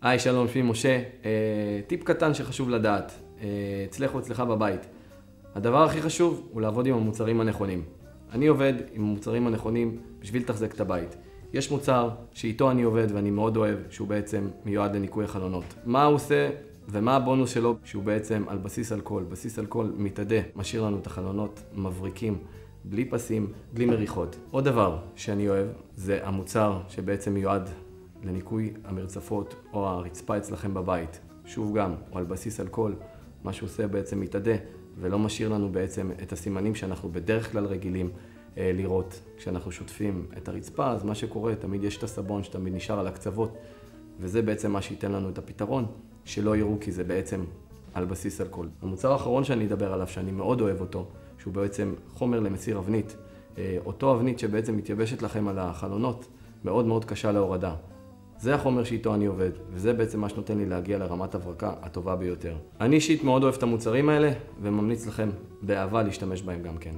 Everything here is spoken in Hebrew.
היי, שלום, שמי משה. טיפ קטן שחשוב לדעת, אצלך בבית. הדבר הכי חשוב הוא לעבוד עם המוצרים הנכונים. אני עובד עם המוצרים הנכונים בשביל לתחזק את הבית. יש מוצר שאיתו אני עובד ואני מאוד אוהב, שהוא בעצם מיועד לניקוי החלונות. מה הוא עושה ומה הבונוס שלו? שהוא בעצם על בסיס אלכוהול. בסיס אלכוהול מתאדה, משאיר לנו את החלונות מבריקים, בלי פסים, בלי מריחות. עוד דבר שאני אוהב זה המוצר שבעצם מיועד לניקוי המרצפות או הרצפה אצלכם בבית. שוב גם, הוא על בסיס אלכוהול, מה שהוא עושה בעצם מתאדה ולא משאיר לנו בעצם את הסימנים שאנחנו בדרך כלל רגילים לראות. כשאנחנו שוטפים את הרצפה, אז מה שקורה, תמיד יש את הסבון שתמיד נשאר על הקצוות, וזה בעצם מה שייתן לנו את הפתרון, שלא יראו כי זה בעצם על בסיס אלכוהול. המוצר האחרון שאני אדבר עליו, שאני מאוד אוהב אותו, שהוא בעצם חומר למסיר אבנית. אותו אבנית שבעצם מתייבשת לכם על החלונות, מאוד מאוד קשה להורדה. זה החומר שאיתו אני עובד, וזה בעצם מה שנותן לי להגיע לרמת הברקה הטובה ביותר. אני אישית מאוד אוהב את המוצרים האלה, וממליץ לכם באהבה להשתמש בהם גם כן.